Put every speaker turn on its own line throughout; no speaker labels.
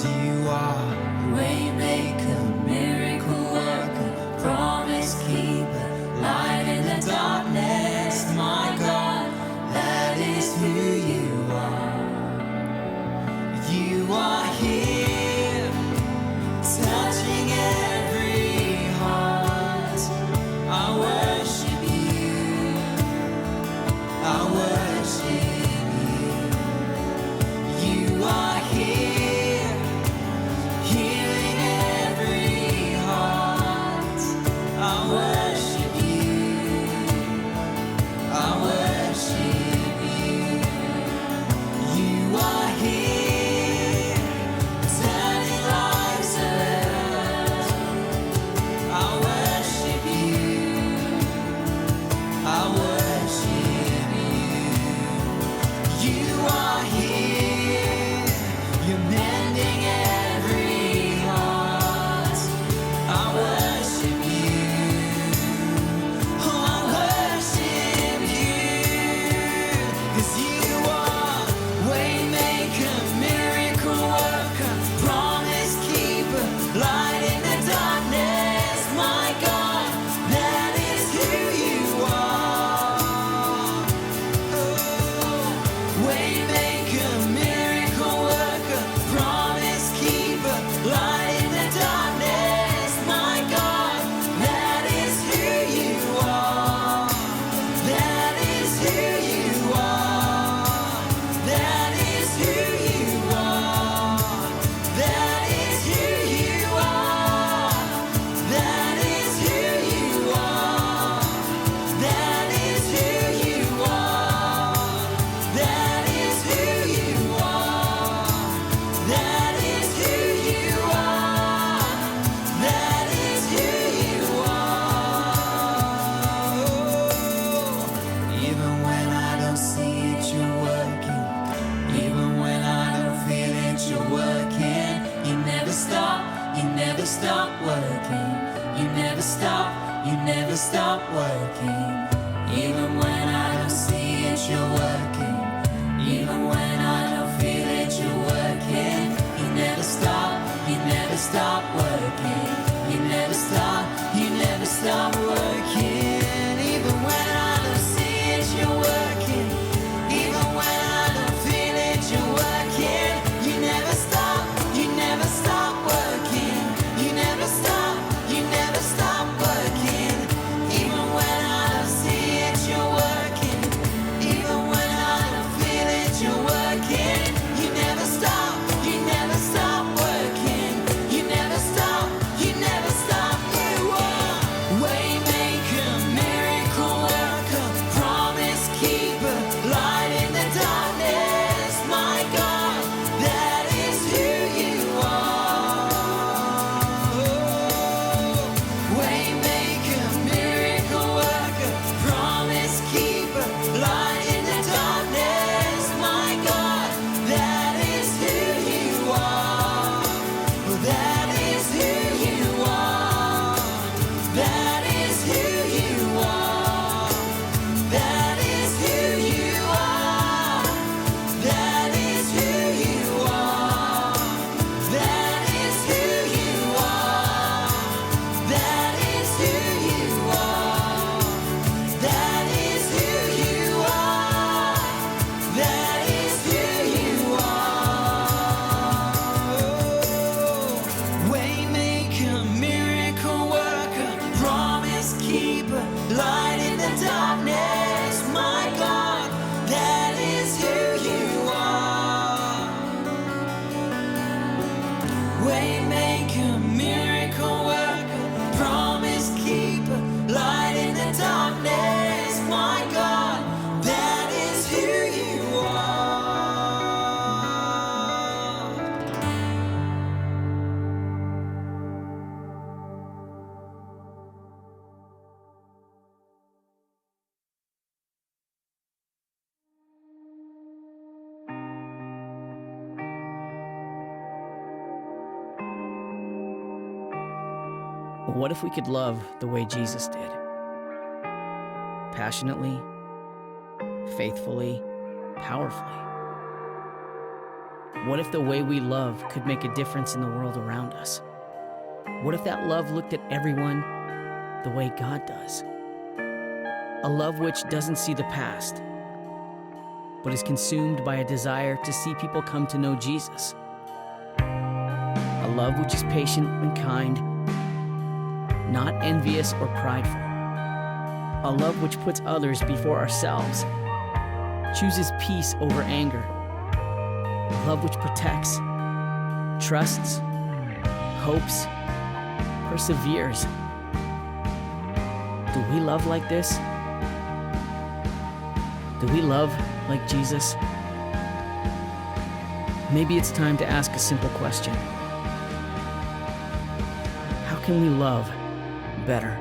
You are waymaker, miracle worker, promise keeper, light in the darkness. My God, that is who you are. You are here, touching every heart. I worship you. I worship you. You are here, healing every heart. I worship you. I worship you. You are here, turning lives around. I worship you. I worship you. You are here, you're mending every heart. I worship you. Oh, I worship you. 'Cause you are waymaker, miracle worker, promise keeper, light in the darkness. My God, that is who you are. Waymaker, miracle worker, promise keeper, light in the darkness. My God, that is who you are. That is who you are. That is who you are. That is who you are. That is who you are. That is who you are. That is who you are. That is who you are. That is who you are. Even when I don't see it, you're working. Even when I don't feel it, you're working. You never stop. You never stop working. You never stop. You never stop working. Even when I don't see it, you're working. Even when I don't feel it, you're working. You never stop. You never stop working. You never stop. You never stop working. Even when I don't see it, you're working. Even when I don't feel it, you're working. You never stop. You never stop working. You never stop. You never stop working. Even when I don't see it, you're working. Even when I don't feel it, you're working. You never stop. You never stop working. You never stop. You never stop. You are waymaker, miracle worker, promise keeper, light in the darkness. My God, that is who you are. Waymaker, miracle worker, promise keeper, light in the darkness. My God, that is who you are. That is who you are. That is who you are. That is who you are. That is who you are. That is who you are. That is who you are. That is who you are. That is who you are. Waymaker, miracle worker, promise keeper, light in the darkness. My God, that is who you are. Waymaker, miracle worker, promise keeper, light in the darkness. My God, that is who you are.
What if we could love the way Jesus did? Passionately, faithfully, powerfully. What if the way we love could make a difference in the world around us? What if that love looked at everyone the way God does? A love which doesn't see the past, but is consumed by a desire to see people come to know Jesus. A love which is patient and kind, not envious or prideful. A love which puts others before ourselves, chooses peace over anger. A love which protects, trusts, hopes, perseveres. Do we love like this? Do we love like Jesus? Maybe it's time to ask a simple question. How can we love better?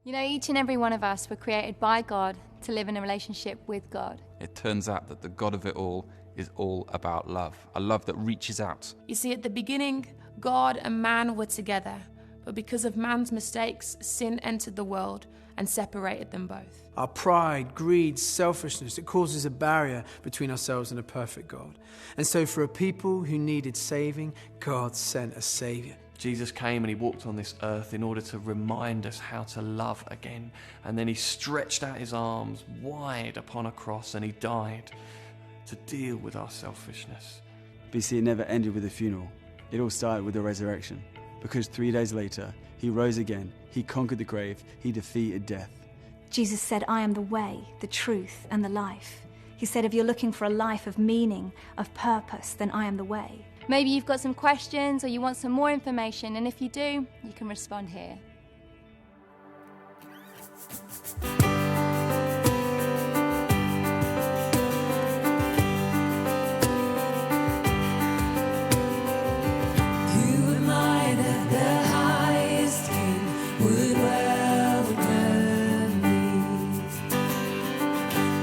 You know, each and every one of us were created by God to live in a relationship with God.
It turns out that the God of it all is all about love, a love that reaches out.
You see, at the beginning, God and man were together, but because of man's mistakes, sin entered the world and separated them both.
Our pride, greed, selfishness, it causes a barrier between ourselves and a perfect God. And so for a people who needed saving, God sent a Savior.
Jesus came and he walked on this earth in order to remind us how to love again. And then he stretched out his arms wide upon a cross and he died to deal with our selfishness.
But you see, it never ended with a funeral. It all started with the resurrection. Because 3 days later, he rose again, he conquered the grave, he defeated death.
Jesus said, I am the way, the truth, and the life. He said, if you're looking for a life of meaning, of purpose, then I am the way.
Maybe you've got some questions or you want some more information, and if you do, you can respond here.
Who am I that the highest King would welcome me?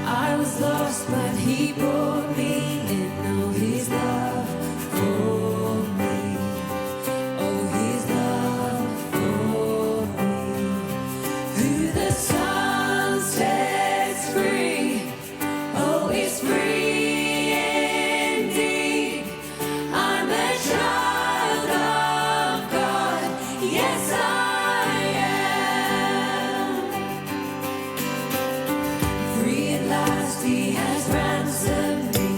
I was lost, but he brought me in. Oh, his love for me. Oh, his love for me. Who the Son sets free, oh, is free indeed. I'm a child of God, yes I am. Free at last, he has ransomed me.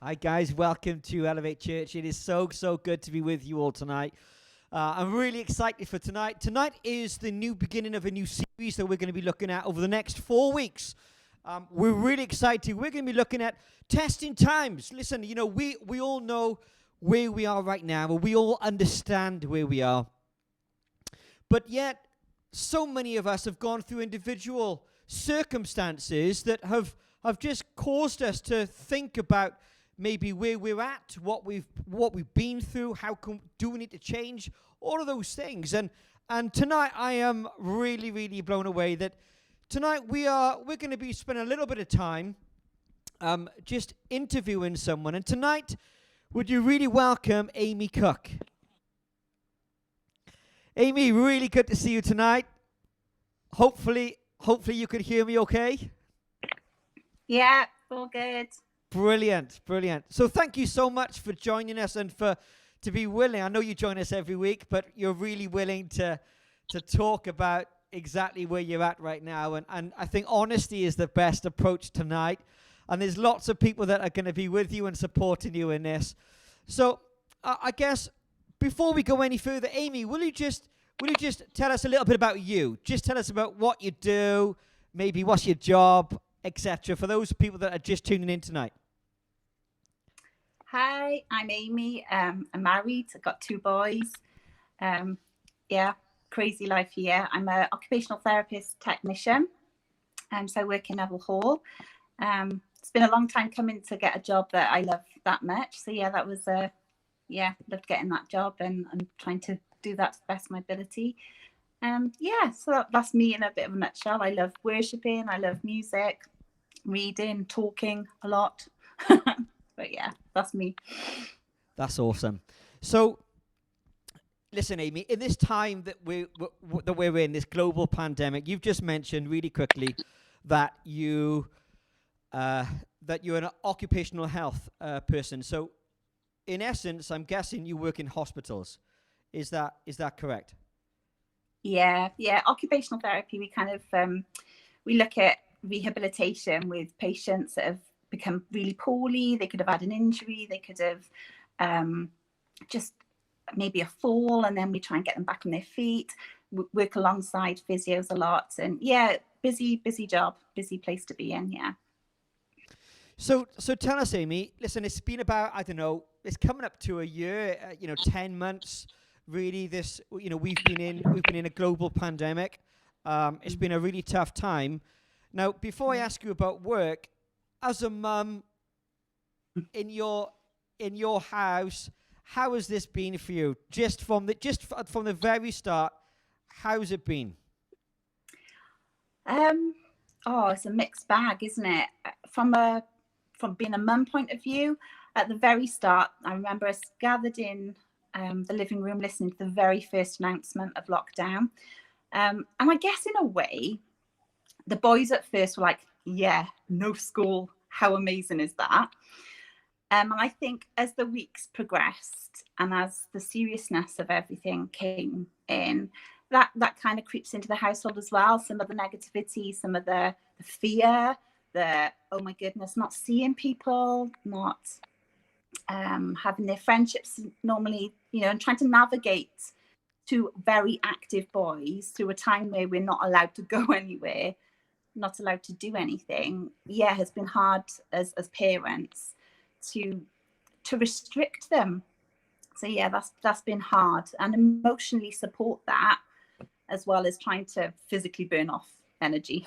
Hi, guys. Welcome to Elevate Church. It is so good to be with you all tonight. I'm really excited for tonight. Tonight is the new beginning of a new series that we're going to be looking at over the next 4 weeks. We're really excited. We're going to be looking at testing times. Listen, you know, we all know where we are right now. We all understand where we are. But yet, so many of us have gone through individual circumstances that have just caused us to think about maybe where we're at, what we've been through, do we need to change, all of those things. And tonight I am really blown away that tonight we're going to be spending a little bit of time just interviewing someone. And tonight, would you really welcome Amy Cook? Amy, really good to see you tonight. Hopefully you could hear me okay.
Yeah, all good.
Brilliant. So thank you so much for joining us and to be willing. I know you join us every week, but you're really willing to talk about exactly where you're at right now. And I think honesty is the best approach tonight. And there's lots of people that are going to be with you and supporting you in this. So I guess before we go any further, Amy, will you just tell us a little bit about you? Just tell us about what you do, maybe what's your job, etc. for those people that are just tuning in tonight.
Hi, I'm Amy. I'm married. I've got 2 boys. Crazy life here. I'm an occupational therapist technician. So I work in Neville Hall. It's been a long time coming to get a job that I love that much. So yeah, that was loved getting that job, and I'm trying to do that to the best of my ability. So that's me in a bit of a nutshell. I love worshipping. I love music, reading, talking a lot. But yeah, that's me.
That's awesome. So, listen, Amy, in this time that we're in, this global pandemic, you've just mentioned really quickly that you're an occupational health person. So, in essence, I'm guessing you work in hospitals. Is that correct?
Yeah. Occupational therapy. We kind of we look at rehabilitation with patients that have become really poorly. They could have had an injury. They could have just maybe a fall, and then we try and get them back on their feet. We work alongside physios a lot, and yeah, busy job, busy place to be in. Yeah.
So tell us, Amy. Listen, it's been about, I don't know, it's coming up to a year. 10 months. Really, this, we've been in a global pandemic. It's been a really tough time. Now, before I ask you about work, as a mum in your house, how has this been for you? Just from the very start, how's it been?
It's a mixed bag, isn't it? From being a mum point of view, at the very start, I remember us gathered in the living room listening to the very first announcement of lockdown. And I guess in a way, the boys at first were like, yeah, no school. How amazing is that? And I think as the weeks progressed and as the seriousness of everything came in, that kind of creeps into the household as well. Some of the negativity, some of the fear, oh my goodness, not seeing people, not having their friendships normally, and trying to navigate 2 very active boys through a time where we're not allowed to go anywhere, not allowed to do anything, has been hard as parents to restrict them. So yeah, that's been hard, and emotionally support that as well as trying to physically burn off energy.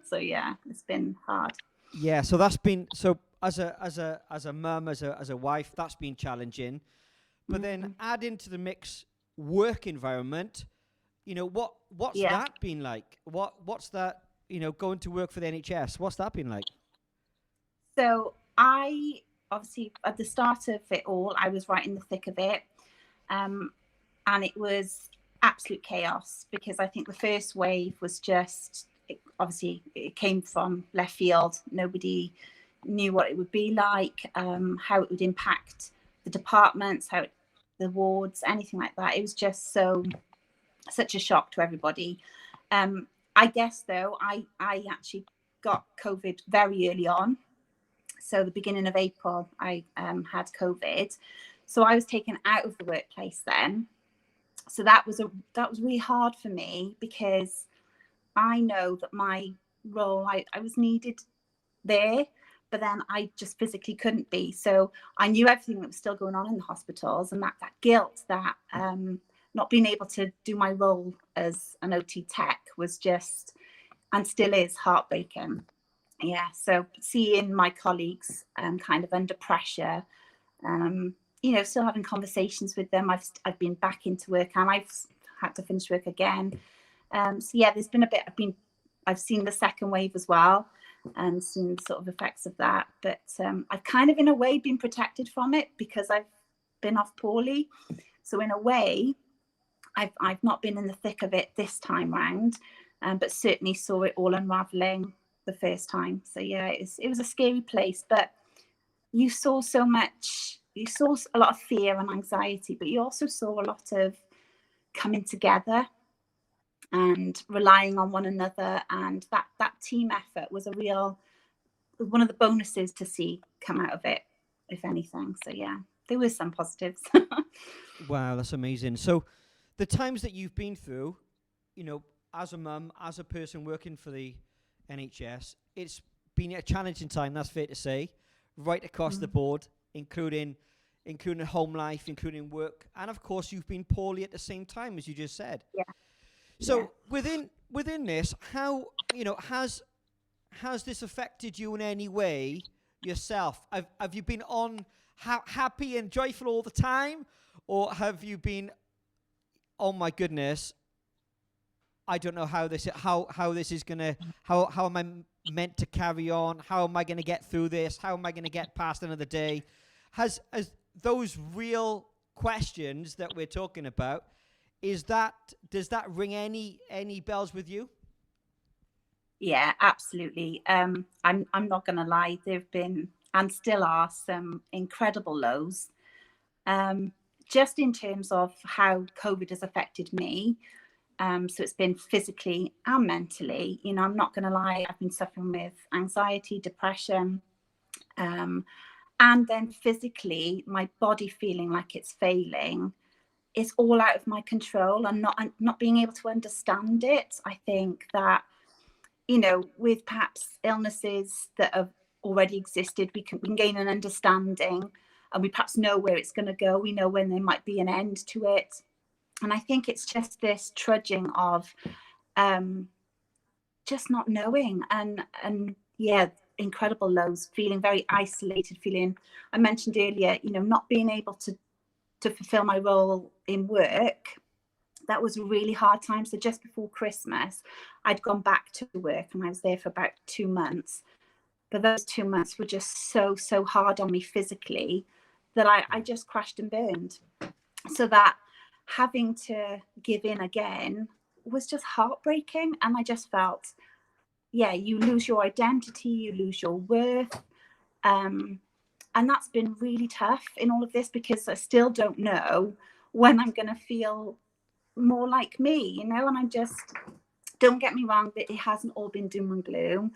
So yeah, it's been hard.
Yeah, so that's been as a mum, as a wife, that's been challenging. But then add into the mix work environment. What's that been like? What's that? Going to work for the NHS. What's that been like?
So I obviously at the start of it all, I was right in the thick of it, and it was absolute chaos because I think the first wave was just it came from left field. Nobody knew what it would be like, how it would impact the departments, the wards, anything like that. It was just such a shock to everybody. I guess though, I actually got COVID very early on. So the beginning of April, I had COVID. So I was taken out of the workplace then. So that was really hard for me, because I know that my role, I was needed there, but then I just physically couldn't be. So I knew everything that was still going on in the hospitals, and that guilt, that not being able to do my role as an OT tech was just, and still is, heartbreaking. Yeah, so seeing my colleagues kind of under pressure, you know, still having conversations with them. I've been back into work, and I've had to finish work again. So yeah, there's been a bit. I've seen the second wave as well, and seen sort of effects of that. But I've kind of, in a way, been protected from it because I've been off poorly. So in a way, I've not been in the thick of it this time round, but certainly saw it all unraveling the first time. So yeah, it was a scary place, but you saw so much. You saw a lot of fear and anxiety, but you also saw a lot of coming together and relying on one another, and that team effort was one of the bonuses to see come out of it, if anything. So yeah, there were some positives.
Wow, that's amazing. So the times that you've been through, you know, as a mum, as a person working for the NHS, it's been a challenging time, that's fair to say, right across the board, including home life, including work, and of course you've been poorly at the same time, as you just said.
Yeah.
So within this, how, you know, has this affected you in any way yourself? Have you been happy and joyful all the time, or have you been, oh my goodness, I don't know how this is gonna, how am I meant to carry on? How am I gonna get through this? How am I gonna get past another day? Has those real questions that we're talking about, does that ring any bells with you?
Yeah, absolutely. I'm not going to lie. There've been, and still are, some incredible lows. Just in terms of how COVID has affected me. So it's been physically and mentally. You know, I'm not going to lie. I've been suffering with anxiety, depression, and then physically, my body feeling like it's failing. It's all out of my control, and not being able to understand it. I think that, you know, with perhaps illnesses that have already existed, we can gain an understanding, and we perhaps know where it's going to go. We know when there might be an end to it. And I think it's just this trudging of just not knowing, and yeah, incredible lows, feeling very isolated, I mentioned earlier, you know, not being able to fulfill my role in work. That was a really hard time. So just before Christmas, I'd gone back to work, and I was there for about 2 months. But those 2 months were just so hard on me physically that I just crashed and burned. So that having to give in again was just heartbreaking. And I just felt, yeah, you lose your identity, you lose your worth. And that's been really tough in all of this, because I still don't know when I'm going to feel more like me, you know. And I just, don't get me wrong, that it hasn't all been doom and gloom.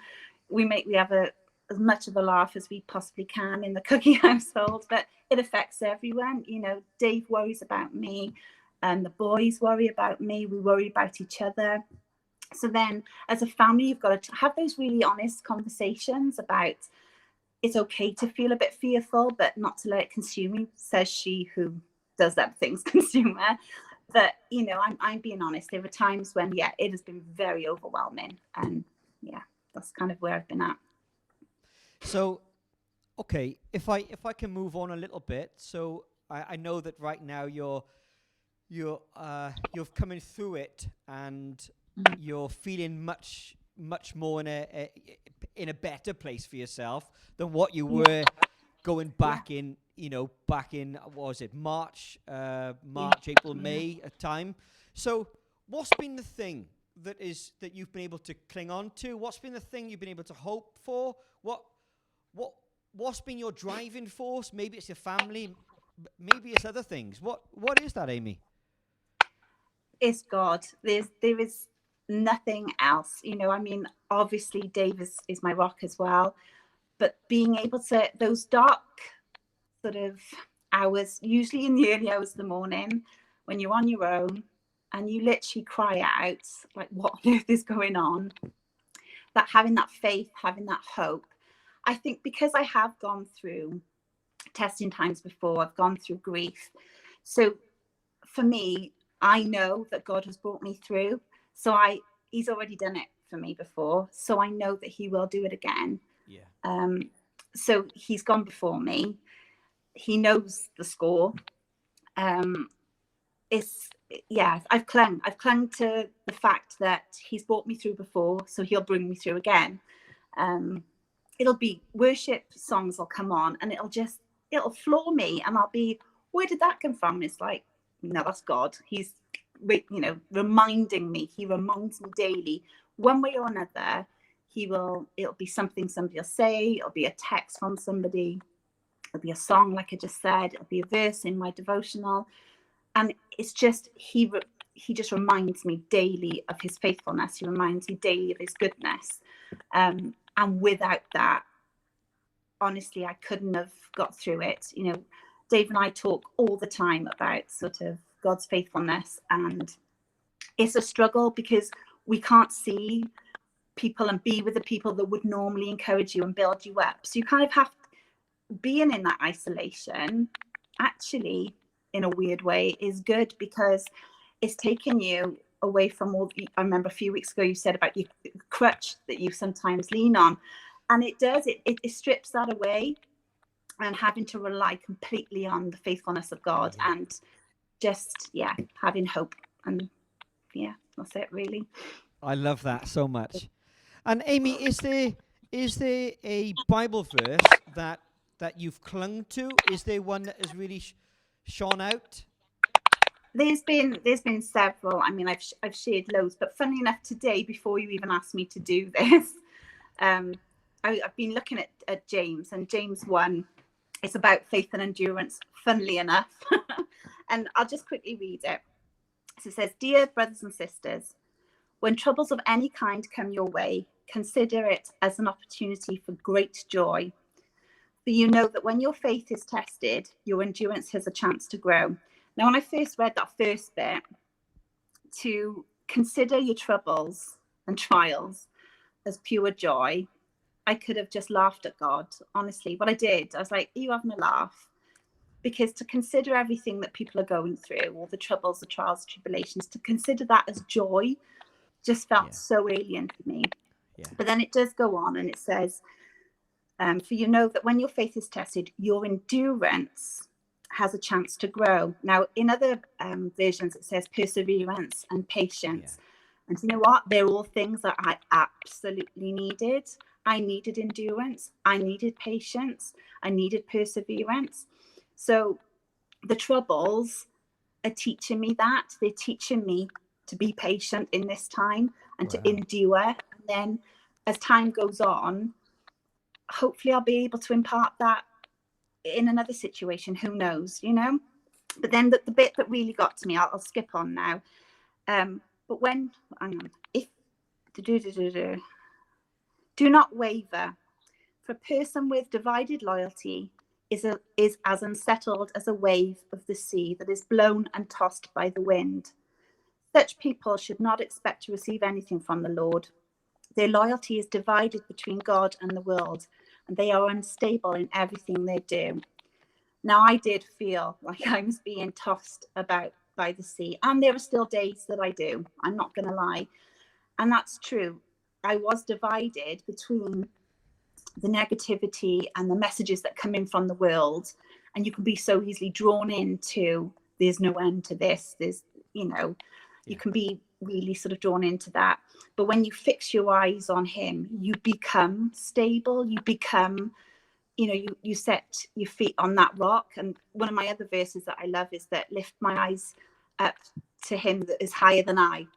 We have as much of a laugh as we possibly can in the Cookie household, but it affects everyone. You know, Dave worries about me, and the boys worry about me. We worry about each other. So then as a family, you've got to have those really honest conversations about, it's okay to feel a bit fearful, but not to let it consume you, says she who does let things consume her. But, you know, I'm being honest. There were times when, yeah, it has been very overwhelming. And yeah, that's kind of where I've been at.
So, okay, if I can move on a little bit. So I know that right now you're coming through it, and you're feeling much more in a better place for yourself than what you were going back in, you know, back in, what was it, March, April, May at time. So what's been the thing that you've been able to cling on to? What's been the thing you've been able to hope for? What's been your driving force? Maybe it's your family, maybe it's other things. What is that, Amy?
It's God. There is nothing else. You know, I mean, obviously Dave is my rock as well, But being able to, those dark sort of hours, usually in the early hours of the morning, when you're on your own and you literally cry out, like, what on earth is going on? That having that faith, having that hope. I think because I have gone through testing times before, I've gone through grief. So for me, I know that God has brought me through. So he's already done it for me before. So I know that he will do it again. Yeah. So he's gone before me. He knows the score. I've clung to the fact that he's brought me through before, so he'll bring me through again. It'll be worship songs will come on and it'll floor me, and I'll be, where did that come from? It's like, no, that's God. He's, reminding me. He reminds me daily, one way or another. It'll be something somebody will say. It'll be a text from somebody. It'll be a song, like I just said. It'll be a verse in my devotional. And it's just, he just reminds me daily of his faithfulness. He reminds me daily of his goodness. And without that, honestly, I couldn't have got through it. Dave and I talk all the time about sort of God's faithfulness. And it's a struggle because we can't see people and be with the people that would normally encourage you and build you up. So you kind of have to, being in that isolation, actually, in a weird way, is good, because it's taken you away from all. I remember a few weeks ago you said about your crutch that you sometimes lean on, and it does, it strips that away, and having to rely completely on the faithfulness of God, and just having hope. And that's it, really.
I love that so much. And Amy, is there a Bible verse that you've clung to? Is there one that has really shone out?
There's been several. I mean, I've shared loads, but funny enough, today, before you even asked me to do this, I've been looking at James, and James 1, it's about faith and endurance, funnily enough. And I'll just quickly read it. So it says, "Dear brothers and sisters, when troubles of any kind come your way, consider it as an opportunity for great joy. For you know that when your faith is tested, your endurance has a chance to grow." Now, when I first read that first bit, to consider your troubles and trials as pure joy, I could have just laughed at God, honestly. But I did. I was like, are you having a laugh? Because to consider everything that people are going through, all the troubles, the trials, tribulations, to consider that as joy just felt so alien to me. Yeah. But then it does go on and it says, for you know that when your faith is tested, your endurance has a chance to grow. Now, in other versions, it says perseverance and patience. Yeah. And you know what? They're all things that I absolutely needed. I needed endurance. I needed patience. I needed perseverance. So the troubles are teaching me that. They're teaching me to be patient in this time and to endure. And then as time goes on, hopefully I'll be able to impart that in another situation. Who knows, But then the bit that really got to me, I'll skip on now. But when, do not waver, for a person with divided loyalty is as unsettled as a wave of the sea that is blown and tossed by the wind. Such people should not expect to receive anything from the Lord. Their loyalty is divided between God and the world, and they are unstable in everything they do. Now, I did feel like I was being tossed about by the sea, and there are still days that I do. I'm not going to lie. And that's true. I was divided between the negativity and the messages that come in from the world, and you can be so easily drawn into, there's no end to this, there's, you can be really sort of drawn into that. But when you fix your eyes on him, you become stable, you become, you set your feet on that rock. And one of my other verses that I love is that, lift my eyes up to him that is higher than I.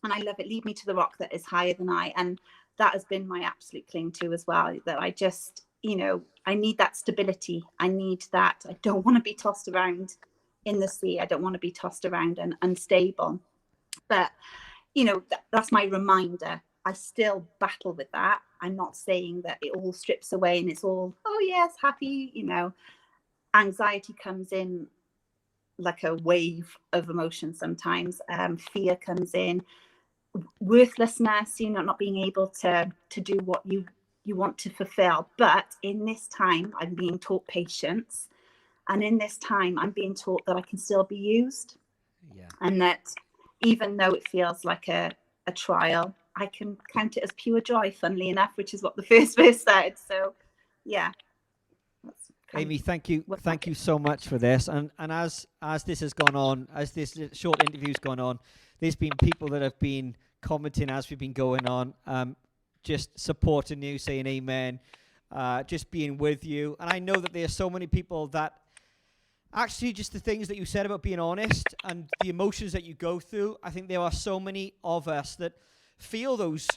And I love it, lead me to the rock that is higher than I. And that has been my absolute cling to as well, that I just, I need that stability. I need that. I don't want to be tossed around in the sea. I don't want to be tossed around and unstable. But, that's my reminder. I still battle with that. I'm not saying that it all strips away and it's all, oh yes, happy, you know. Anxiety comes in like a wave of emotion sometimes. Fear comes in, worthlessness, you know, not being able to do what you want to fulfill. But in this time, I'm being taught patience. And in this time, I'm being taught that I can still be used.
Yeah.
And that even though it feels like a trial, I can count it as pure joy, funnily enough, which is what the first verse said. So, yeah.
Amy, thank you so much for this. And as this has gone on, as this short interview's gone on, there's been people that have been commenting as we've been going on, just supporting you, saying amen, just being with you. And I know that there are so many people that actually just the things that you said about being honest and the emotions that you go through, I think there are so many of us that feel those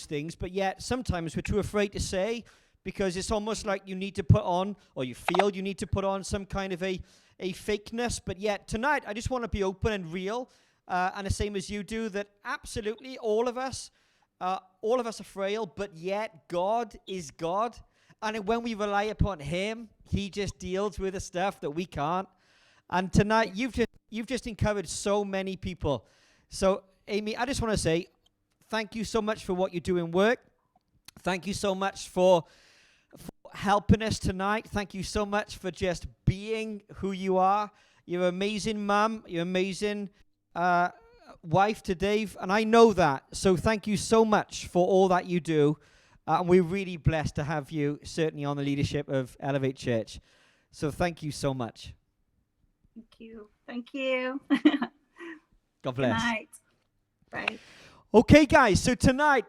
things, but yet sometimes we're too afraid to say, because it's almost like you need to put on, or you feel you need to put on some kind of a fakeness. But yet tonight, I just want to be open and real, and the same as you do, that absolutely all of us are frail, but yet God is God. And when we rely upon him, he just deals with the stuff that we can't. And tonight, you've just encouraged so many people. So, Amy, I just want to say thank you so much for what you do in work. Thank you so much for helping us tonight. Thank you so much for just being who you are. You're an amazing mum. You're an amazing wife to Dave, and I know that. So thank you so much for all that you do. And we're really blessed to have you, certainly on the leadership of Elevate Church. So thank you so much.
Thank you. Thank you.
God bless.
Good night. Bye.
Okay, guys. So tonight,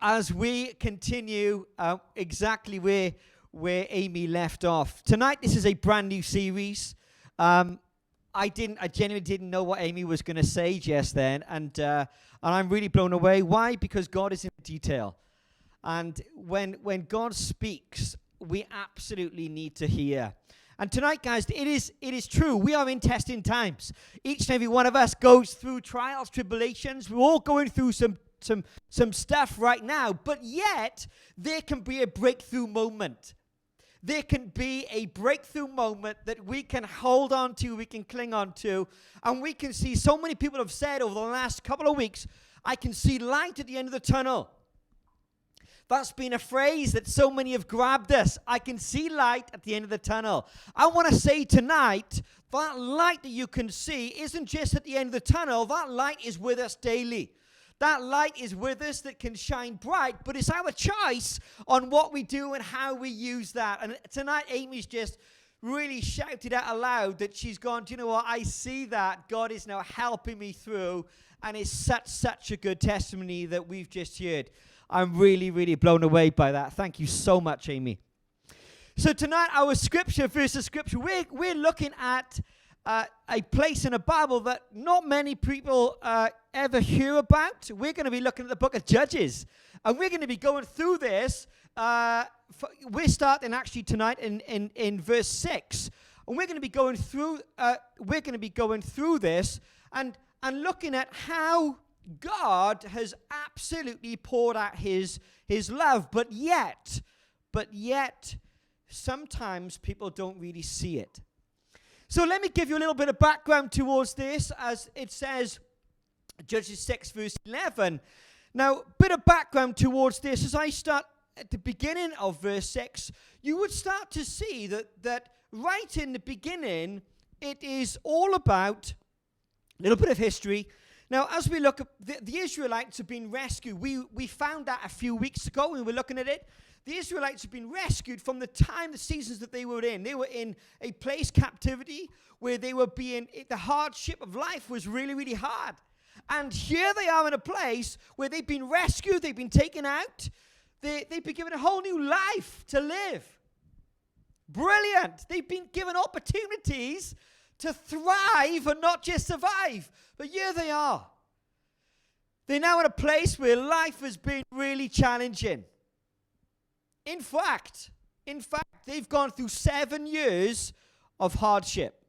as we continue exactly where Amy left off. Tonight, this is a brand new series. I genuinely didn't know what Amy was going to say just then, and I'm really blown away. Why? Because God is in detail. And when God speaks, we absolutely need to hear. And tonight, guys, it is true. We are in testing times. Each and every one of us goes through trials, tribulations. We're all going through some stuff right now. But yet, there can be a breakthrough moment. There can be a breakthrough moment that we can hold on to, we can cling on to. And we can see, so many people have said over the last couple of weeks, I can see light at the end of the tunnel. That's been a phrase that so many have grabbed us. I can see light at the end of the tunnel. I want to say tonight, that light that you can see isn't just at the end of the tunnel. That light is with us daily. That light is with us that can shine bright, but it's our choice on what we do and how we use that. And tonight, Amy's just really shouted out aloud that she's gone, do you know what? I see that. God is now helping me through, and it's such a good testimony that we've just heard. I'm really, really blown away by that. Thank you so much, Amy. So tonight, our scripture versus scripture, we're looking at a place in the Bible that not many people ever hear about. We're going to be looking at the book of Judges, and we're going to be going through this. We're starting actually tonight in verse 6, and we're going to be going through. This and looking at how God has absolutely poured out his love, but yet, sometimes people don't really see it. So let me give you a little bit of background towards this, as it says, Judges 6, verse 11. Now, bit of background towards this, as I start at the beginning of verse 6, you would start to see that right in the beginning, it is all about a little bit of history. Now, as we look at the Israelites have been rescued. We found that a few weeks ago when we were looking at it. The Israelites have been rescued from the seasons that they were in. They were in a place, captivity, where the hardship of life was really, really hard. And here they are in a place where they've been rescued, they've been taken out, they've been given a whole new life to live. Brilliant. They've been given opportunities to thrive and not just survive. But here they are. They're now in a place where life has been really challenging. In fact, they've gone through 7 years of hardship.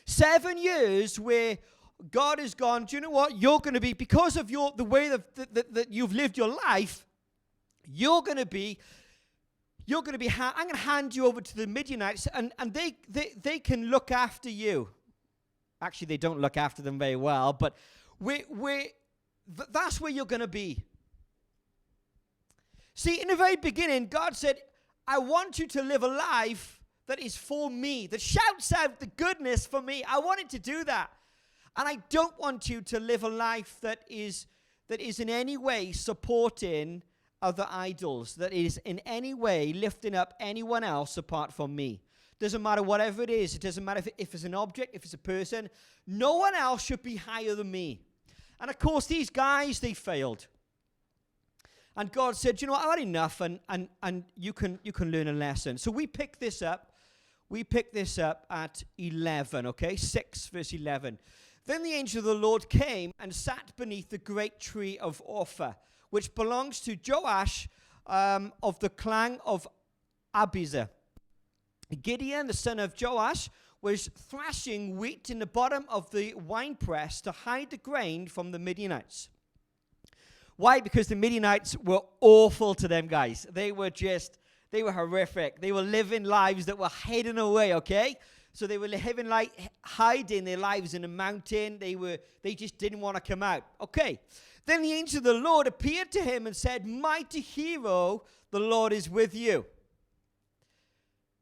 7 years where God has gone, do you know what? You're going to be, because of the way that you've lived your life, I'm going to hand you over to the Midianites, and they can look after you. Actually, they don't look after them very well, but that's where you're going to be. See, in the very beginning, God said, I want you to live a life that is for me, that shouts out the goodness for me. I wanted to do that. And I don't want you to live a life that is in any way supporting other idols, that is in any way lifting up anyone else apart from me. Doesn't matter whatever it is. It doesn't matter if it's an object, if it's a person. No one else should be higher than me. And of course, these guys, they failed. And God said, you know what, I've had enough, and you can learn a lesson. So we pick this up. We pick this up at 11, okay? 6 verse 11. Then the angel of the Lord came and sat beneath the great tree of Ophrah, which belongs to Joash of the clan of Abiezer. Gideon, the son of Joash, was thrashing wheat in the bottom of the winepress to hide the grain from the Midianites. Why? Because the Midianites were awful to them, guys. They were horrific. They were living lives that were hidden away, okay? So they were living hiding their lives in a mountain. They just didn't want to come out. Okay. Then the angel of the Lord appeared to him and said, Mighty hero, the Lord is with you.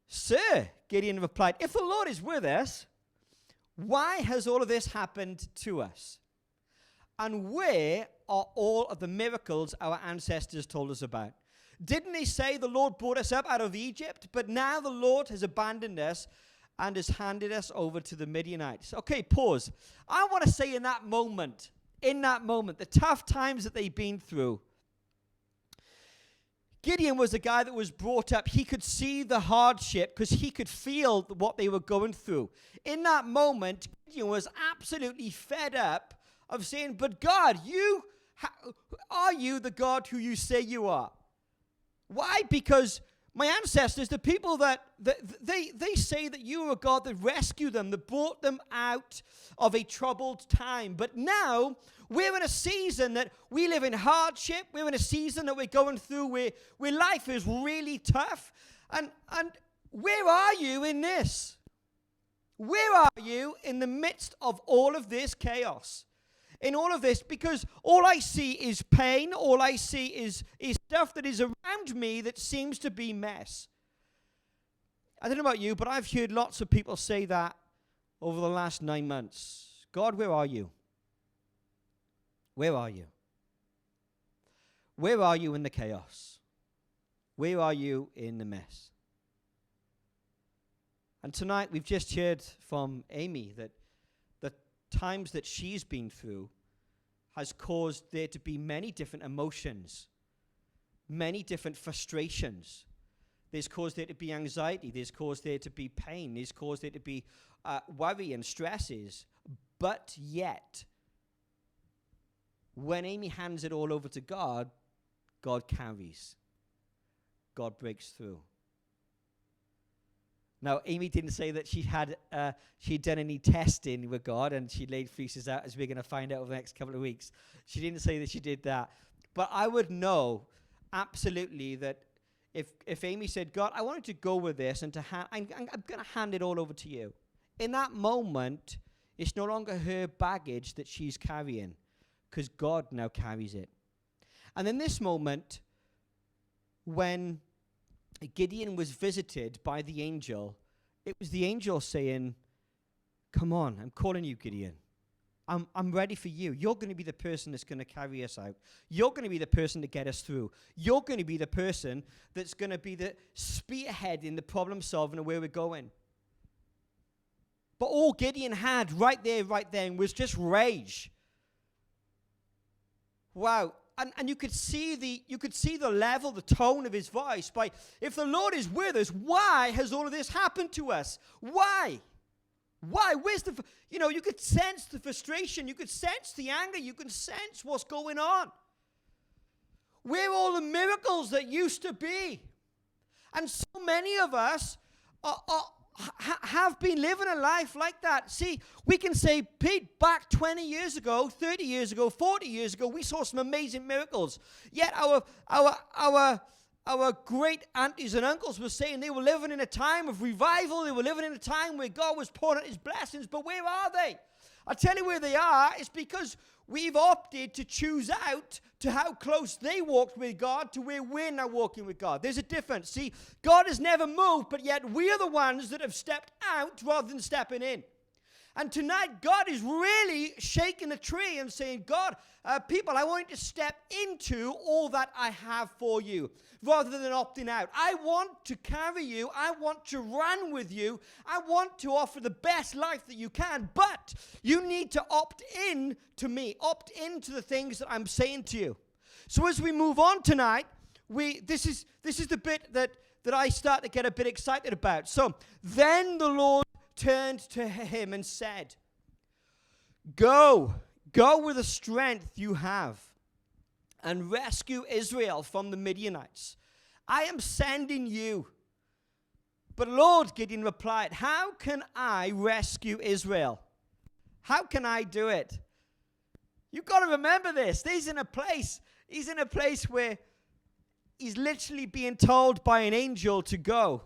Sir, Gideon replied, if the Lord is with us, why has all of this happened to us? And where are all of the miracles our ancestors told us about? Didn't they say the Lord brought us up out of Egypt? But now the Lord has abandoned us and has handed us over to the Midianites. Okay, pause. I want to say in that moment, the tough times that they've been through, Gideon was a guy that was brought up. He could see the hardship because he could feel what they were going through. In that moment, Gideon was absolutely fed up of saying, but God, are you the God who you say you are? Why? Because my ancestors, the people that they say that you are a God that rescued them, that brought them out of a troubled time. But now we're in a season that we live in hardship. We're in a season that we're going through where life is really tough. And where are you in this? Where are you in the midst of all of this chaos? In all of this, because all I see is pain, all I see is stuff that is around me that seems to be mess. I don't know about you, but I've heard lots of people say that over the last 9 months. God, where are you? Where are you? Where are you in the chaos? Where are you in the mess? And tonight we've just heard from Amy that times that she's been through has caused there to be many different emotions, many different frustrations. There's caused there to be anxiety. There's caused there to be pain. There's caused there to be worry and stresses. But yet, when Amy hands it all over to God, God carries. God breaks through. Now, Amy didn't say that she'd done any testing with God and she laid fleeces out, as we're going to find out over the next couple of weeks. She didn't say that she did that. But I would know absolutely that if Amy said, God, I wanted to go with this and I'm going to hand it all over to you. In that moment, it's no longer her baggage that she's carrying because God now carries it. And in this moment, when Gideon was visited by the angel, it was the angel saying, come on, I'm calling you, Gideon. I'm ready for you. You're going to be the person that's going to carry us out. You're going to be the person to get us through. You're going to be the person that's going to be the spearhead in the problem solving and where we're going. But all Gideon had right then was just rage. Wow. And you could see the level, the tone of his voice. By, if the Lord is with us, why has all of this happened to us? Why? Where's you could sense the frustration. You could sense the anger. You could sense what's going on. Where are all the miracles that used to be? And so many of us have been living a life like that. See, we can say, Pete, back 20 years ago, 30 years ago, 40 years ago, we saw some amazing miracles. Yet our great aunties and uncles were saying they were living in a time of revival. They were living in a time where God was pouring out his blessings. But where are they? I'll tell you where they are. It's because we've opted to choose out to how close they walked with God to where we're now walking with God. There's a difference. See, God has never moved, but yet we are the ones that have stepped out rather than stepping in. And tonight, God is really shaking the tree and saying, God, people, I want you to step into all that I have for you rather than opting out. I want to carry you. I want to run with you. I want to offer the best life that you can, but you need to opt in to me, opt into the things that I'm saying to you. So as we move on tonight, this is the bit that I start to get a bit excited about. So then the Lord turned to him and said, Go with the strength you have and rescue Israel from the Midianites. I am sending you. But Lord, Gideon replied, how can I rescue Israel? How can I do it? You've got to remember this. He's in a place where he's literally being told by an angel to go.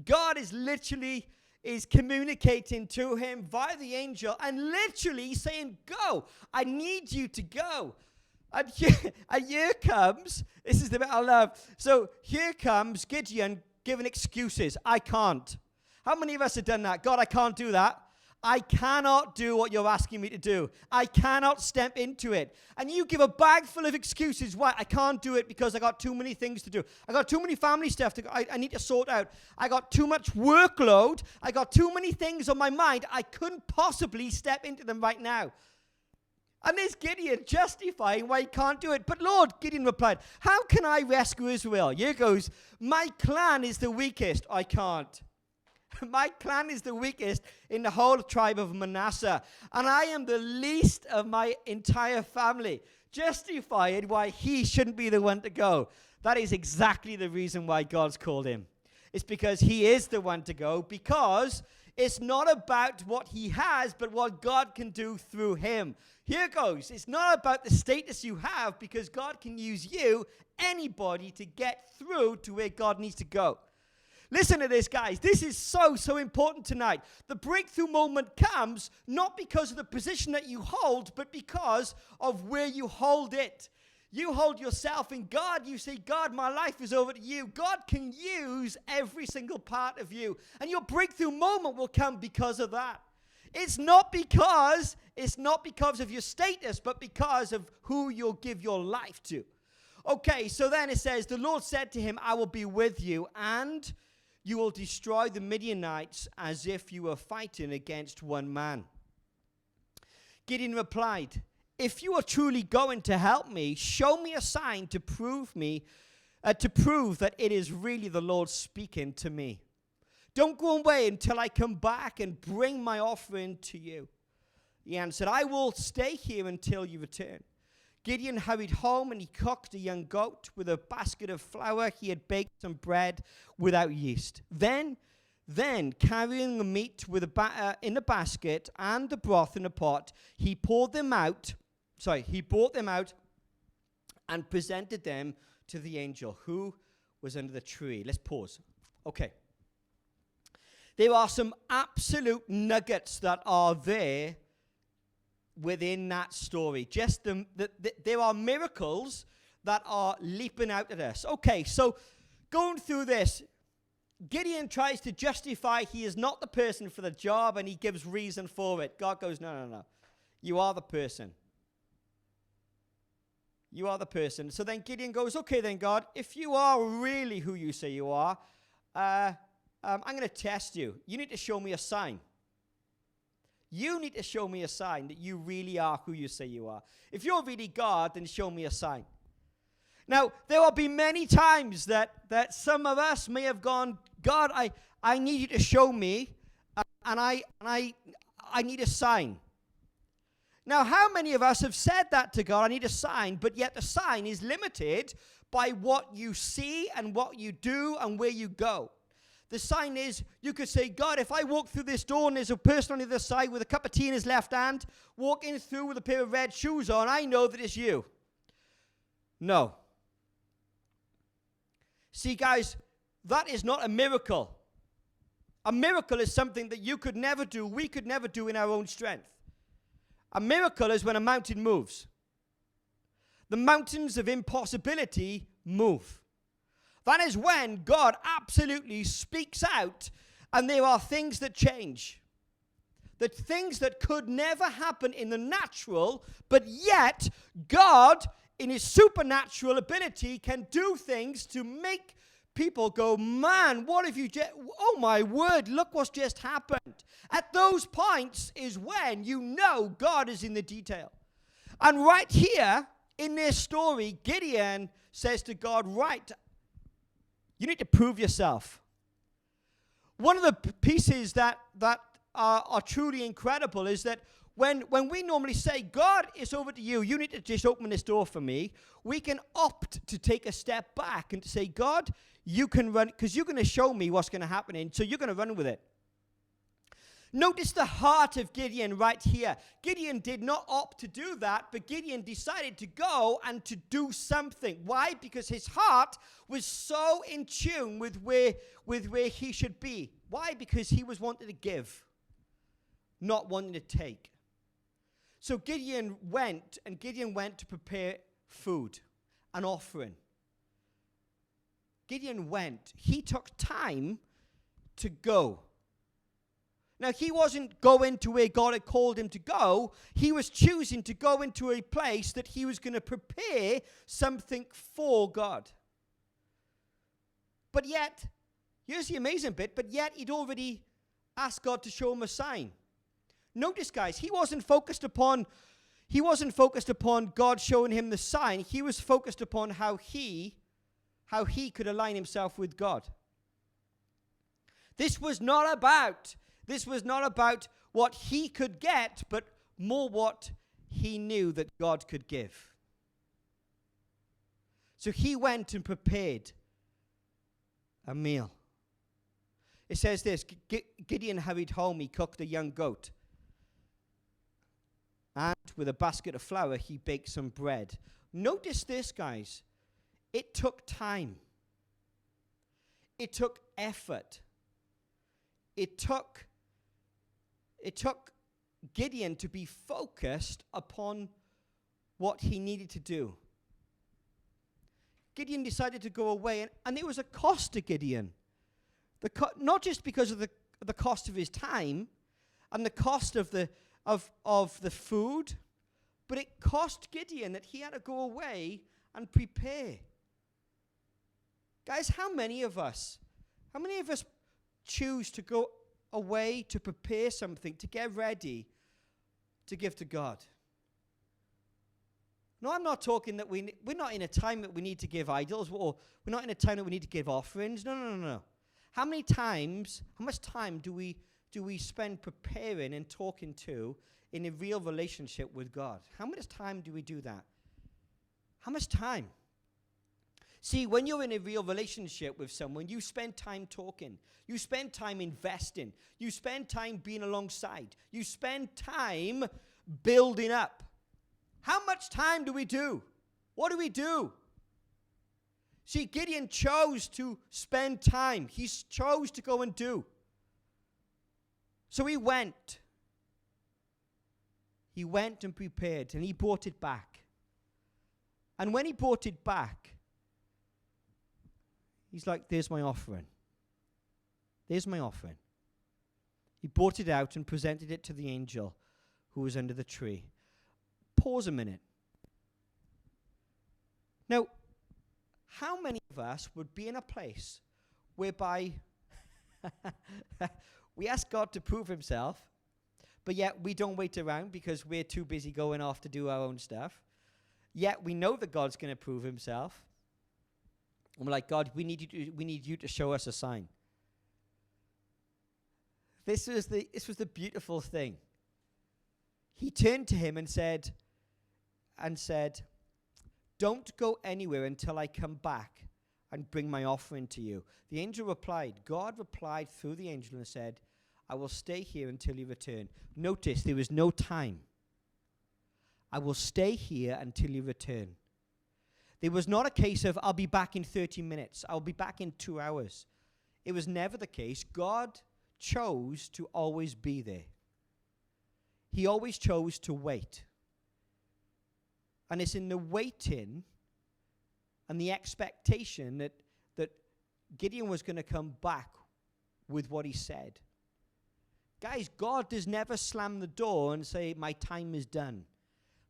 God is communicating to him via the angel and literally saying, go. I need you to go. And here comes, this is the bit I love. So here comes Gideon giving excuses. I can't. How many of us have done that? God, I can't do that. I cannot do what you're asking me to do. I cannot step into it. And you give a bag full of excuses. Why? I can't do it because I got too many things to do. I got too many family stuff I need to sort out. I got too much workload. I got too many things on my mind. I couldn't possibly step into them right now. And there's Gideon justifying why he can't do it. But Lord, Gideon replied, how can I rescue Israel? Here goes, my clan is the weakest. I can't. My clan is the weakest in the whole tribe of Manasseh, and I am the least of my entire family. Justified why he shouldn't be the one to go. That is exactly the reason why God's called him. It's because he is the one to go, because it's not about what he has, but what God can do through him. Here goes. It's not about the status you have, because God can use you, anybody, to get through to where God needs to go. Listen to this, guys. This is so important tonight. The breakthrough moment comes not because of the position that you hold, but because of where you hold it. You hold yourself in God. You say, God, my life is over to you. God can use every single part of you. And your breakthrough moment will come because of that. It's not because of your status, but because of who you'll give your life to. Okay, so then it says, the Lord said to him, I will be with you, and you will destroy the Midianites as if you were fighting against one man. Gideon replied, if you are truly going to help me, show me a sign to prove that it is really the Lord speaking to me. Don't go away until I come back and bring my offering to you. He answered, I will stay here until you return. Gideon hurried home and he cooked a young goat with a basket of flour. He had baked some bread without yeast. Then carrying the meat with the batter in the basket and the broth in the pot, he brought them out and presented them to the angel who was under the tree. Let's pause. Okay. There are some absolute nuggets that are there within that story. Just there are miracles that are leaping out at us. Okay, so going through this, Gideon tries to justify he is not the person for the job, and he gives reason for it. God goes, no. You are the person. You are the person. So then Gideon goes, okay then, God, if you are really who you say you are, I'm going to test you. You need to show me a sign. You need to show me a sign that you really are who you say you are. If you're really God, then show me a sign. Now, there will be many times that some of us may have gone, God, I need you to show me, and I need a sign. Now, how many of us have said that to God, I need a sign, but yet the sign is limited by what you see and what you do and where you go. The sign is, you could say, God, if I walk through this door and there's a person on the other side with a cup of tea in his left hand, walking through with a pair of red shoes on, I know that it's you. No. See, guys, that is not a miracle. A miracle is something that you could never do, we could never do in our own strength. A miracle is when a mountain moves. The mountains of impossibility move. That is when God absolutely speaks out and there are things that change. The things that could never happen in the natural, but yet God, in his supernatural ability, can do things to make people go, man, what have you just, oh my word, look what's just happened. At those points is when you know God is in the detail. And right here in this story, Gideon says to God, right, you need to prove yourself. One of the pieces that are truly incredible is that when we normally say, God, it's over to you, you need to just open this door for me, we can opt to take a step back and to say, God, you can run, because you're going to show me what's going to happen, and so you're going to run with it. Notice the heart of Gideon right here. Gideon did not opt to do that, but Gideon decided to go and to do something. Why? Because his heart was so in tune with where he should be. Why? Because he was wanting to give, not wanting to take. So Gideon went to prepare food, an offering. Gideon went. He took time to go. Now, he wasn't going to where God had called him to go. He was choosing to go into a place that he was going to prepare something for God. But yet, here's the amazing bit, but yet he'd already asked God to show him a sign. Notice, guys, he wasn't focused upon God showing him the sign. He was focused upon how he could align himself with God. This was not about what he could get, but more what he knew that God could give. So he went and prepared a meal. It says this, Gideon hurried home, he cooked a young goat. And with a basket of flour, he baked some bread. Notice this, guys. It took time. It took effort. It took Gideon to be focused upon what he needed to do. Gideon decided to go away, and it was a cost to Gideon. Not just because of the cost of his time and the cost of the food, but it cost Gideon that he had to go away and prepare. Guys, how many of us choose to go away to prepare something, to get ready, to give to God? No, I'm not talking that we're not in a time that we need to give idols, or we're not in a time that we need to give offerings. No. How much time do we spend preparing and talking to in a real relationship with God? How much time do we do that? How much time? See, when you're in a real relationship with someone, you spend time talking. You spend time investing. You spend time being alongside. You spend time building up. How much time do we do? What do we do? See, Gideon chose to spend time. He chose to go and do. So he went. He went and prepared, and he brought it back. And when he brought it back, he's like, there's my offering. There's my offering. He brought it out and presented it to the angel who was under the tree. Pause a minute. Now, how many of us would be in a place whereby we ask God to prove himself, but yet we don't wait around because we're too busy going off to do our own stuff? Yet we know that God's going to prove himself. And we're like, God, we need you to show us a sign. This was the beautiful thing. He turned to him and said, don't go anywhere until I come back and bring my offering to you. The angel replied, God replied through the angel and said, I will stay here until you return. Notice there was no time. I will stay here until you return. There was not a case of, I'll be back in 30 minutes. I'll be back in 2 hours. It was never the case. God chose to always be there. He always chose to wait. And it's in the waiting and the expectation that Gideon was going to come back with what he said. Guys, God does never slam the door and say, my time is done.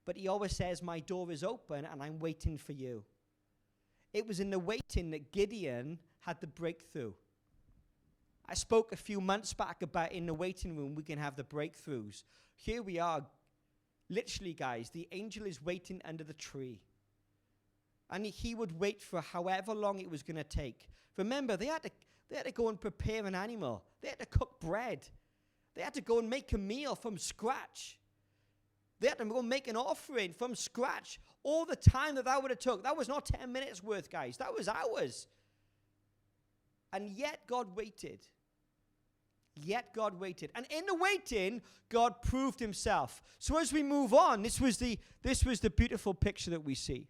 But he always says, my door is open and I'm waiting for you. It was in the waiting that Gideon had the breakthrough. I spoke a few months back about in the waiting room we can have the breakthroughs. Here we are. Literally, guys, the angel is waiting under the tree. And he would wait for however long it was going to take. Remember, they had to go and prepare an animal. They had to cook bread. They had to go and make a meal from scratch. They had to go and make an offering from scratch. All the time that would have took. That was not 10 minutes worth, guys. That was hours. And yet God waited. Yet God waited. And in the waiting, God proved himself. So as we move on, this was the beautiful picture that we see.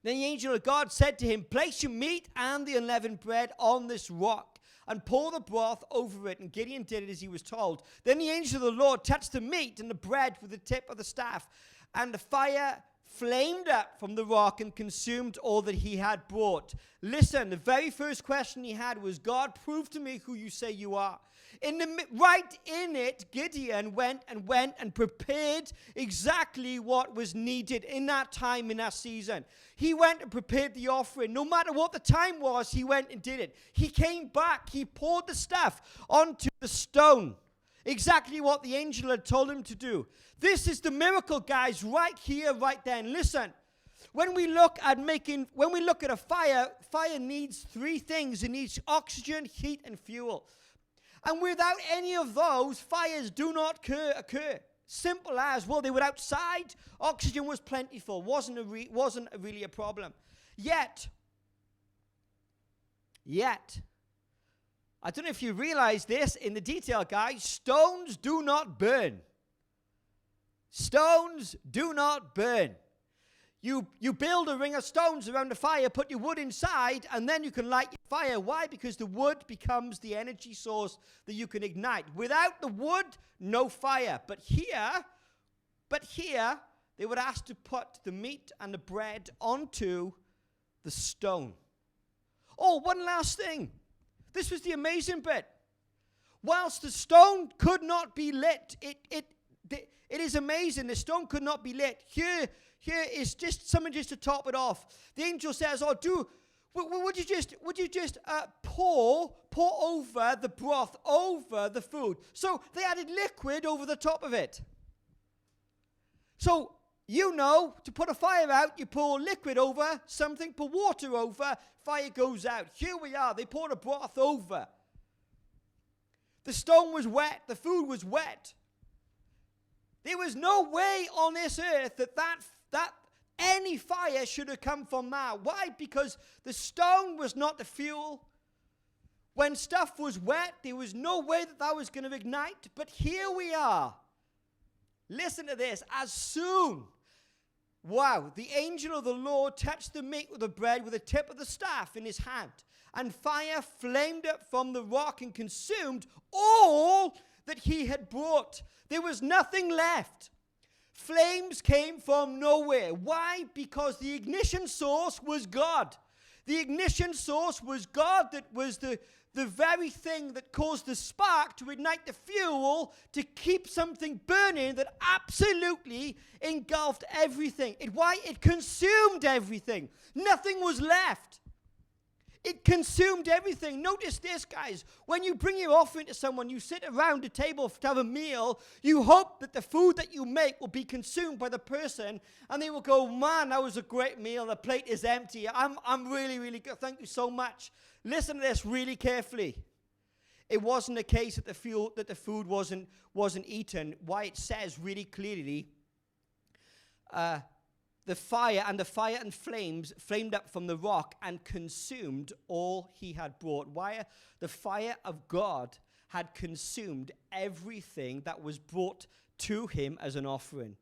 Then the angel of God said to him, place your meat and the unleavened bread on this rock and pour the broth over it. And Gideon did it as he was told. Then the angel of the Lord touched the meat and the bread with the tip of the staff, and the fire flamed up from the rock and consumed all that he had brought. Listen, the very first question he had was, God, prove to me who you say you are. Right in it, Gideon went and prepared exactly what was needed in that time, in that season. He went and prepared the offering. No matter what the time was, he went and did it. He came back. He poured the stuff onto the stone. Exactly what the angel had told him to do. This is the miracle, guys, right here, right then. Listen, when we look at a fire, fire needs three things. It needs oxygen, heat, and fuel. And without any of those, fires do not occur. Simple as, well, they were outside. Oxygen was plentiful. Wasn't really a problem. Yet, I don't know if you realize this in the detail, guys. Stones do not burn. Stones do not burn. You build a ring of stones around the fire, put your wood inside, and then you can light your fire. Why? Because the wood becomes the energy source that you can ignite. Without the wood, no fire. But here, they were asked to put the meat and the bread onto the stone. Oh, one last thing. This was the amazing bit. Whilst the stone could not be lit, it is amazing. The stone could not be lit. Here is just something just to top it off. The angel says, would you just pour over the broth over the food? So they added liquid over the top of it. So, to put a fire out, you pour liquid over something, pour water over, fire goes out. Here we are. They poured a broth over. The stone was wet. The food was wet. There was no way on this earth that any fire should have come from that. Why? Because the stone was not the fuel. When stuff was wet, there was no way that was going to ignite. But here we are. Listen to this. The angel of the Lord touched the meat with the bread with the tip of the staff in his hand. And fire flamed up from the rock and consumed all that he had brought. There was nothing left. Flames came from nowhere. Why? Because the ignition source was God. The ignition source was God. That was the very thing that caused the spark to ignite the fuel to keep something burning that absolutely engulfed everything. It consumed everything. Nothing was left. It consumed everything. Notice this, guys. When you bring your offering to someone, you sit around a table to have a meal, you hope that the food that you make will be consumed by the person, and they will go, man, that was a great meal. The plate is empty. I'm really, really good. Thank you so much. Listen to this really carefully. It wasn't the case that the food wasn't eaten. Why? It says really clearly, the fire and flames flamed up from the rock and consumed all he had brought. Why? The fire of God had consumed everything that was brought to him as an offering.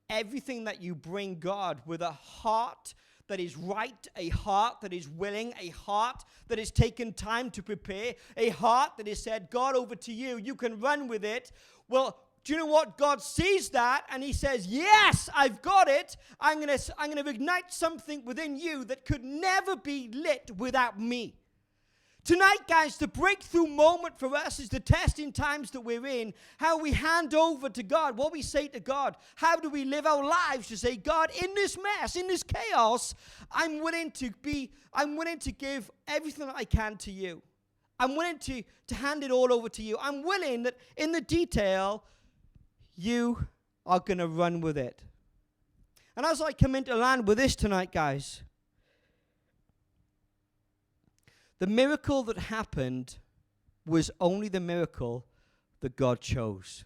Everything that you bring God with a heart that is right, a heart that is willing, a heart that has taken time to prepare, a heart that has said, God, over to you, you can run with it. Well, do you know what? God sees that and he says, yes, I've got it. I'm going to ignite something within you that could never be lit without me. Tonight, guys, the breakthrough moment for us is the testing times that we're in, how we hand over to God, what we say to God. How do we live our lives to say, God, in this mess, in this chaos, I'm willing to give everything that I can to you. I'm willing to hand it all over to you. I'm willing that in the detail, you are going to run with it. And as I come into land with this tonight, guys, the miracle that happened was only the miracle that God chose.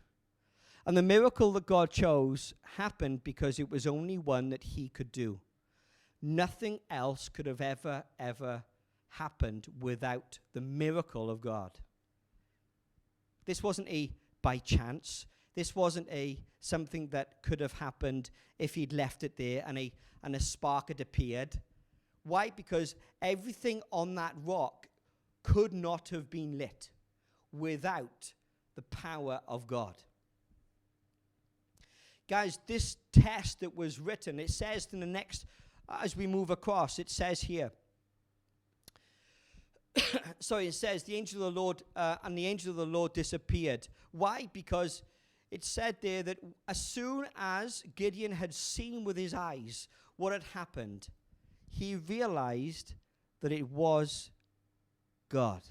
And the miracle that God chose happened because it was only one that he could do. Nothing else could have ever happened without the miracle of God. This wasn't a by chance. This wasn't something that could have happened if he'd left it there and a spark had appeared. Why? Because everything on that rock could not have been lit without the power of God. Guys, this test that was written, it says in the next, as we move across, it says here, sorry, it says, the angel of the Lord, and the angel of the Lord disappeared. Why? Because it said there that as soon as Gideon had seen with his eyes what had happened, he realized that it was God.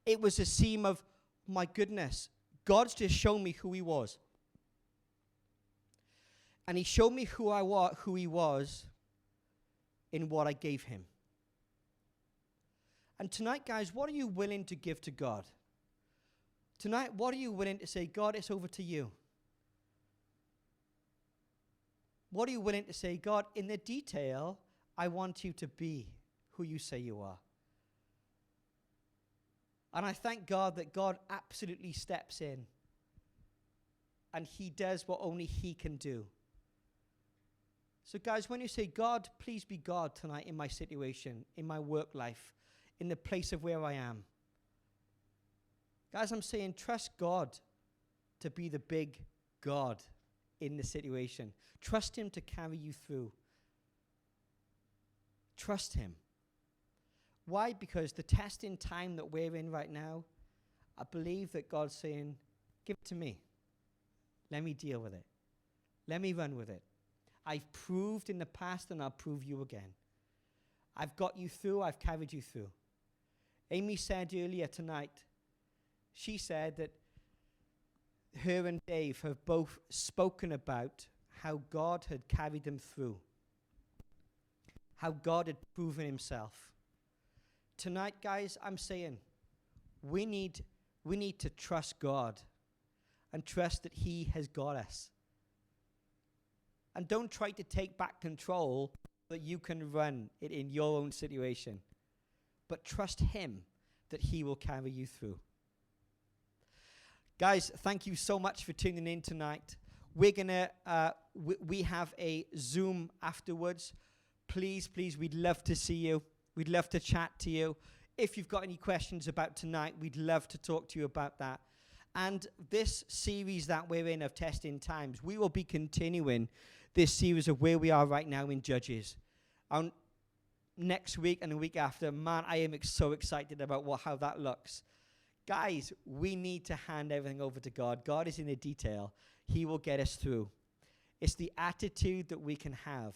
It was a scene of, my goodness, God's just shown me who he was. And he showed me who he was in what I gave him. And tonight, guys, what are you willing to give to God? Tonight, what are you willing to say, God, it's over to you? What are you willing to say, God, in the detail, I want you to be who you say you are? And I thank God that God absolutely steps in and he does what only he can do. So guys, when you say, God, please be God tonight in my situation, in my work life, in the place of where I am. Guys, I'm saying trust God to be the big God in the situation. Trust him to carry you through. Trust him. Why? Because the testing time that we're in right now, I believe that God's saying, give it to me. Let me deal with it. Let me run with it. I've proved in the past and I'll prove you again. I've got you through, I've carried you through. Amy said earlier tonight, she said that her and Dave have both spoken about how God had carried them through, how God had proven himself. Tonight, guys, I'm saying we need to trust God and trust that he has got us. And don't try to take back control so that you can run it in your own situation. But trust him that he will carry you through. Guys, thank you so much for tuning in tonight. We're going to, we have a Zoom afterwards. Please, we'd love to see you. We'd love to chat to you. If you've got any questions about tonight, we'd love to talk to you about that. And this series that we're in of Testing Times, we will be continuing this series of where we are right now in Judges. Next week and the week after, man, I am so excited about how that looks. Guys, we need to hand everything over to God. God is in the detail. He will get us through. It's the attitude that we can have.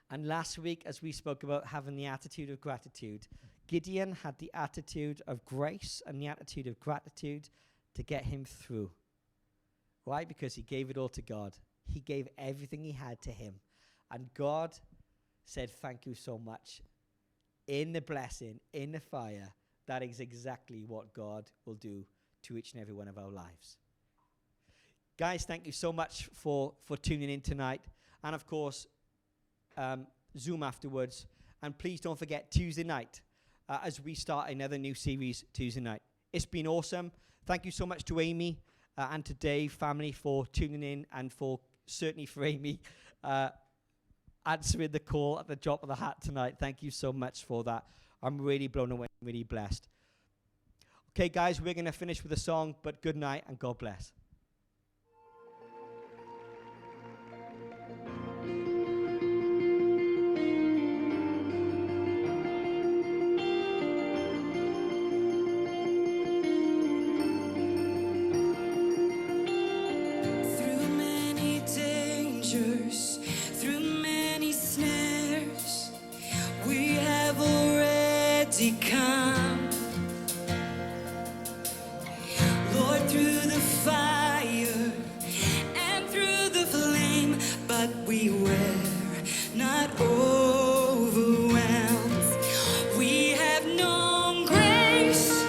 And last week, as we spoke about having the attitude of gratitude, Gideon had the attitude of grace and the attitude of gratitude to get him through. Why? Because he gave it all to God. He gave everything he had to him. And God said, thank you so much. In the blessing, in the fire, that is exactly what God will do to each and every one of our lives. Guys, thank you so much for tuning in tonight. And of course, Zoom afterwards. And please don't forget Tuesday night as we start another new series Tuesday night. It's been awesome. Thank you so much to Amy and to Dave family for tuning in, and certainly for Amy answering the call at the drop of the hat tonight. Thank you so much for that. I'm really blown away, really blessed. Okay, guys, we're going to finish with a song, but good night and God bless.
Through many snares, we have already come. Lord, through the fire and through the flame, but we were not overwhelmed. We have known grace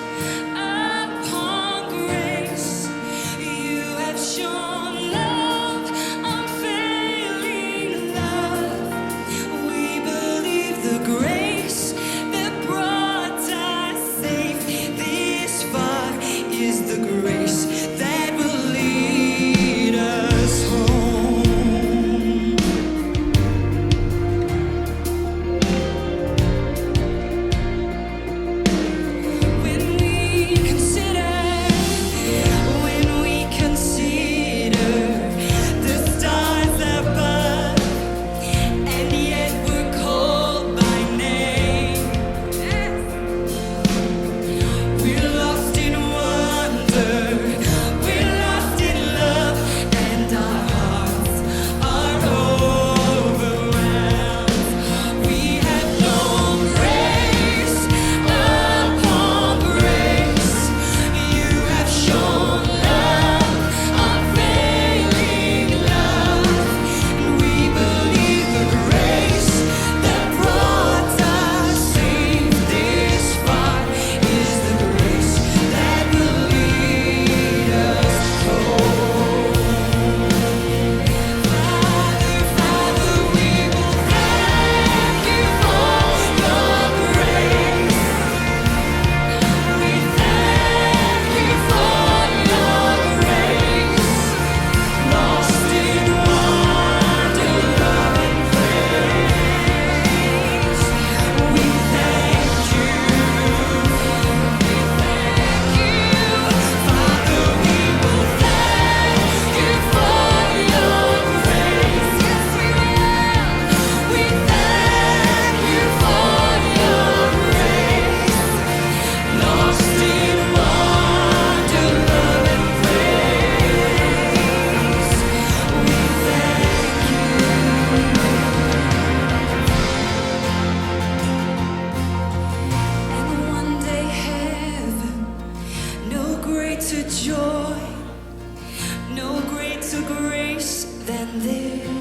upon grace. You have shown love, unfailing love. We believe the grace that brought us safe this far is the grace that will lead us home. When we consider the stars above, and yet we're called by name, we're lost in wonder, we're lost in love, and our hearts are overwhelmed. We have known grace upon grace. You have shown love, unfailing love. And we believe the grace that brought us safe this far is the grace that will lead us home. Father, we will thank you for your grace. We thank you for your grace. Lost in wonder, love, and praise. We thank you. Father, we will thank you for your grace. Yes, we will. We thank you for your grace. Lost in wonder, love, and praise. We thank you. And one day heaven, no greater joy, no greater grace than this.